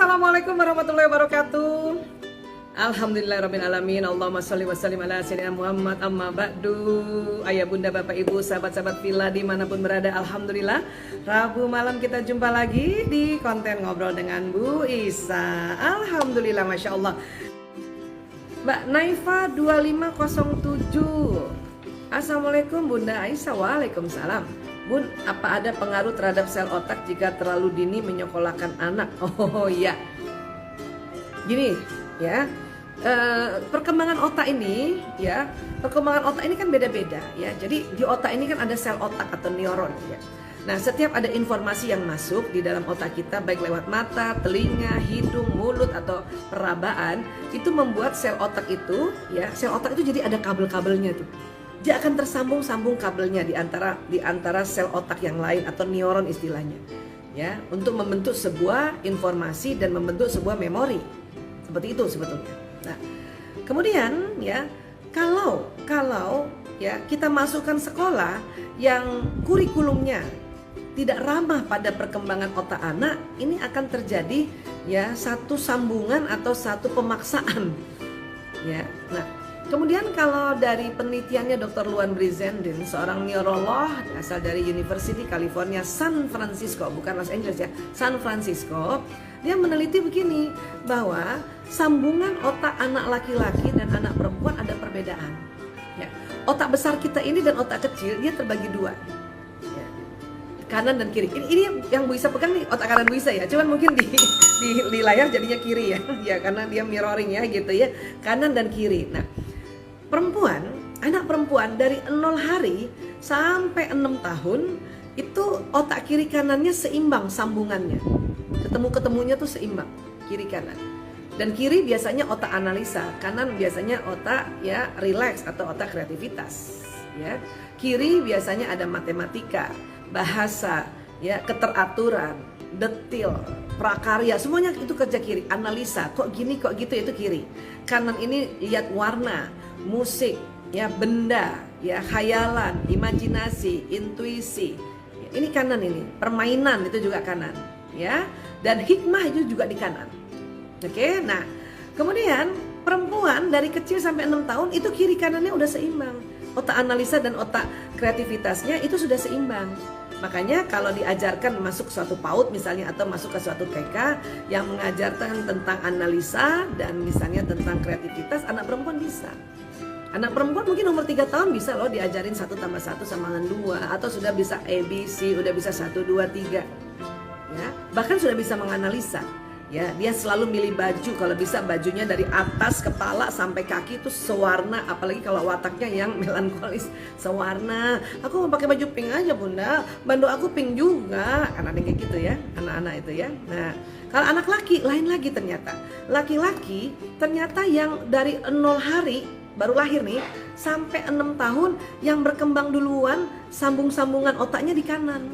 Assalamualaikum warahmatullahi wabarakatuh. Alhamdulillahirrabbilalamin. Allahumma sholli wa sallim ala sayyidina Muhammad. Amma ba'du. Ayah bunda bapak ibu sahabat-sahabat villa dimanapun berada, alhamdulillah Rabu malam kita jumpa lagi di konten ngobrol dengan Bu Isa. Alhamdulillah, Masya Allah. Mbak Naifa 2507. Assalamualaikum Bunda Aisyah. Waalaikumsalam. Bun, apa ada pengaruh terhadap sel otak jika terlalu dini menyekolahkan anak? Oh iya. Gini ya, perkembangan otak ini ya, perkembangan otak ini kan beda-beda ya. Jadi di otak ini kan ada sel otak atau neuron ya. Nah, setiap ada informasi yang masuk di dalam otak kita, baik lewat mata, telinga, hidung, mulut atau perabaan, itu membuat sel otak itu ya, sel otak itu jadi ada kabel-kabelnya tuh. Dia akan tersambung-sambung kabelnya di antara sel otak yang lain atau neuron istilahnya ya, untuk membentuk sebuah informasi dan membentuk sebuah memori. Seperti itu sebetulnya. Nah, kemudian ya, kalau ya kita masukkan sekolah yang kurikulumnya tidak ramah pada perkembangan otak anak, ini akan terjadi ya satu sambungan atau satu pemaksaan ya. Nah, kemudian kalau dari penelitiannya Dr. Luan Brizendin, seorang neurolog asal dari University California San Francisco, bukan Los Angeles ya, San Francisco, dia meneliti begini, bahwa sambungan otak anak laki-laki dan anak perempuan ada perbedaan ya. Otak besar kita ini dan otak kecil dia terbagi dua ya, kanan dan kiri. Ini yang Bu Isa pegang nih, otak kanan Bu Isa ya, cuman mungkin di layar jadinya kiri ya, ya karena dia mirroring ya gitu ya, kanan dan kiri. Nah, perempuan, anak perempuan dari 0 hari sampai 6 tahun itu otak kiri kanannya seimbang sambungannya. Ketemunya tuh seimbang kiri kanan. Dan kiri biasanya otak analisa, kanan biasanya otak ya relax atau otak kreativitas ya. Kiri biasanya ada matematika, bahasa, ya keteraturan, detil, prakarya, semuanya itu kerja kiri. Analisa, kok gini kok gitu, itu kiri. Kanan ini lihat warna, musik, ya benda, ya khayalan, imajinasi, intuisi. Ini kanan ini, permainan itu juga kanan, ya. Dan hikmah itu juga di kanan. Oke, nah kemudian perempuan dari kecil sampai 6 tahun itu kiri kanannya udah seimbang. Otak analisa dan otak kreativitasnya itu sudah seimbang. Makanya kalau diajarkan masuk suatu PAUD misalnya atau masuk ke suatu TK yang mengajarkan tentang analisa dan misalnya tentang kreativitas, anak perempuan bisa. Anak perempuan mungkin umur 3 tahun bisa loh diajarin 1 tambah 1 sama dengan 2, atau sudah bisa ABC, udah bisa 1, 2, 3 ya, bahkan sudah bisa menganalisa ya. Dia selalu milih baju, kalau bisa bajunya dari atas kepala sampai kaki itu sewarna, apalagi kalau wataknya yang melankolis, sewarna. Aku mau pakai baju pink aja Bunda, bandu aku pink juga, kan ada kayak gitu ya anak-anak itu ya. Nah, kalau anak laki lain lagi ternyata. Laki-laki ternyata yang dari 0 hari baru lahir nih sampai 6 tahun yang berkembang duluan sambung-sambungan otaknya di kanan.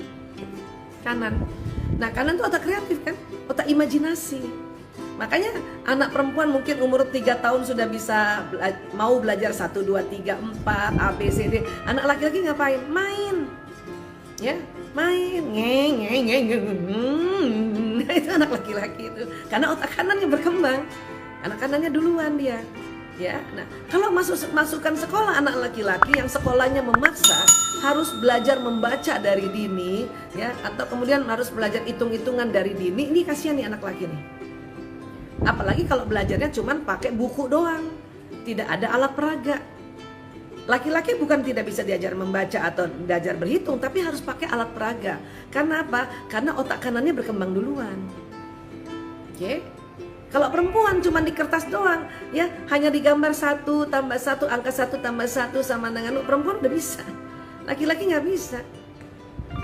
Nah, kanan tuh otak kreatif kan, otak imajinasi. Makanya anak perempuan mungkin umur 3 tahun sudah bisa mau belajar 1, 2, 3, 4 A, B, C, D. Anak laki-laki ngapain? Main. Ya, main. Nah, itu anak laki-laki itu. Karena otak kanannya berkembang. Anak kanannya duluan dia. Ya, nah kalau masukkan sekolah anak laki-laki yang sekolahnya memaksa harus belajar membaca dari dini, ya, atau kemudian harus belajar hitung-hitungan dari dini, ini kasihan nih anak laki nih. Apalagi kalau belajarnya cuman pakai buku doang, tidak ada alat peraga. Laki-laki bukan tidak bisa diajar membaca atau belajar berhitung, tapi harus pakai alat peraga. Karena apa? Karena otak kanannya berkembang duluan. Oke? Kalau perempuan cuma di kertas doang, ya hanya digambar 1 tambah 1, angka 1 tambah 1 sama dengan perempuan udah bisa. Laki-laki nggak bisa.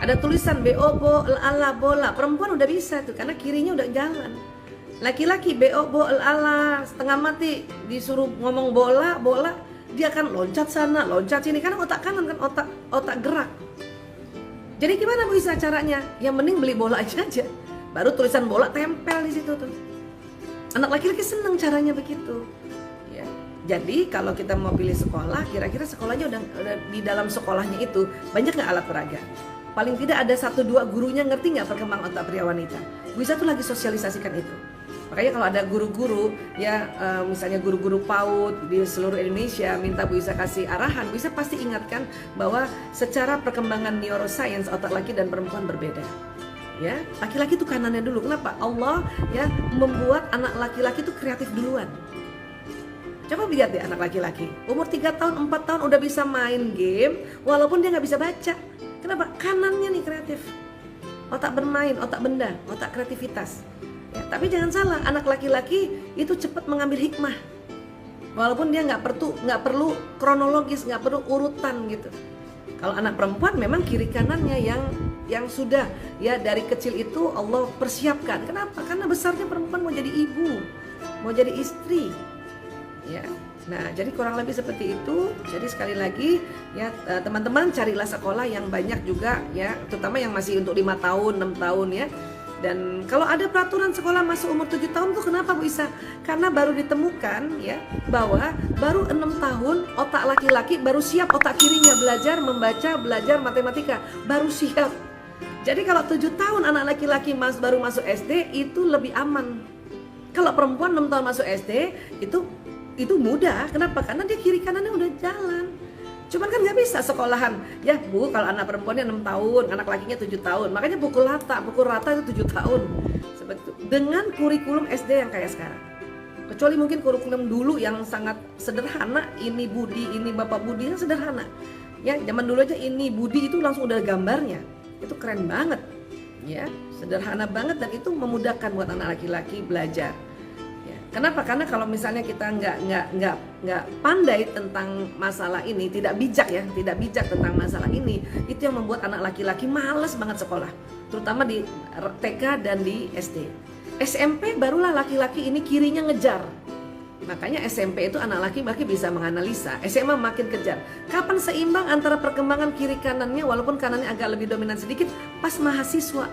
Ada tulisan BO, BO, ala, bola, perempuan udah bisa tuh karena kirinya udah jalan. Laki-laki BO, BO, ala, setengah mati disuruh ngomong bola, dia akan loncat sana, loncat sini karena otak kanan kan otak gerak. Jadi gimana bisa caranya? Yang mending beli bola aja. Baru tulisan bola tempel di situ tuh. Anak laki-laki seneng caranya begitu ya. Jadi kalau kita mau pilih sekolah, kira-kira sekolahnya udah di dalam sekolahnya itu banyak nggak alat peraga? Paling tidak ada 1-2 gurunya ngerti nggak perkembangan otak pria wanita. Bu Isa tuh lagi sosialisasikan itu. Makanya kalau ada guru-guru ya, misalnya guru-guru PAUD di seluruh Indonesia minta Bu Isa kasih arahan, Bu Isa pasti ingatkan bahwa secara perkembangan neuroscience otak laki dan perempuan berbeda. Ya, laki-laki itu kanannya dulu. Kenapa? Allah ya membuat anak laki-laki itu kreatif duluan. Coba lihat deh anak laki-laki, umur 3 tahun, 4 tahun udah bisa main game walaupun dia nggak bisa baca. Kenapa? Kanannya nih kreatif. Otak bermain, otak benda, otak kreativitas. Ya, tapi jangan salah, anak laki-laki itu cepat mengambil hikmah. Walaupun dia nggak perlu kronologis, nggak perlu urutan gitu. Kalau anak perempuan memang kiri kanannya yang sudah ya dari kecil itu Allah persiapkan. Kenapa? Karena besarnya perempuan mau jadi ibu, mau jadi istri. Ya, nah jadi kurang lebih seperti itu. Jadi sekali lagi ya teman-teman carilah sekolah yang banyak juga ya, terutama yang masih untuk 5 tahun, 6 tahun ya. Dan kalau ada peraturan sekolah masuk umur 7 tahun tuh kenapa Bu Isa? Karena baru ditemukan ya bahwa baru 6 tahun otak laki-laki baru siap, otak kirinya belajar membaca, belajar matematika, baru siap. Jadi kalau 7 tahun anak laki-laki baru masuk SD itu lebih aman. Kalau perempuan 6 tahun masuk SD itu mudah. Kenapa? Karena dia kiri kanannya udah jalan. Cuman kan nggak bisa sekolahan. Ya Bu, kalau anak perempuannya 6 tahun, anak lakinya 7 tahun. Makanya pukul rata itu 7 tahun. Seperti itu. Dengan kurikulum SD yang kayak sekarang. Kecuali mungkin kurikulum dulu yang sangat sederhana, ini Budi, ini Bapak Budi, yang sederhana. Ya, zaman dulu aja ini Budi itu langsung udah gambarnya. Itu keren banget. Ya, sederhana banget dan itu memudahkan buat anak laki-laki belajar. Kenapa? Karena kalau misalnya kita nggak pandai tentang masalah ini, tidak bijak tentang masalah ini, itu yang membuat anak laki-laki malas banget sekolah, terutama di TK dan di SD. SMP barulah laki-laki ini kirinya ngejar. Makanya SMP itu anak laki-laki bisa menganalisa, SMA makin kejar. Kapan seimbang antara perkembangan kiri kanannya, walaupun kanannya agak lebih dominan sedikit, pas mahasiswa.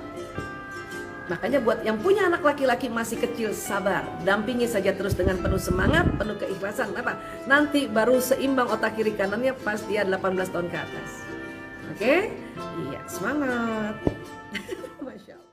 Makanya buat yang punya anak laki-laki masih kecil, sabar, dampingi saja terus dengan penuh semangat, penuh keikhlasan. Apa? Nanti baru seimbang otak kiri kanannya pas dia 18 tahun ke atas. Oke? Iya, semangat. Masya Allah.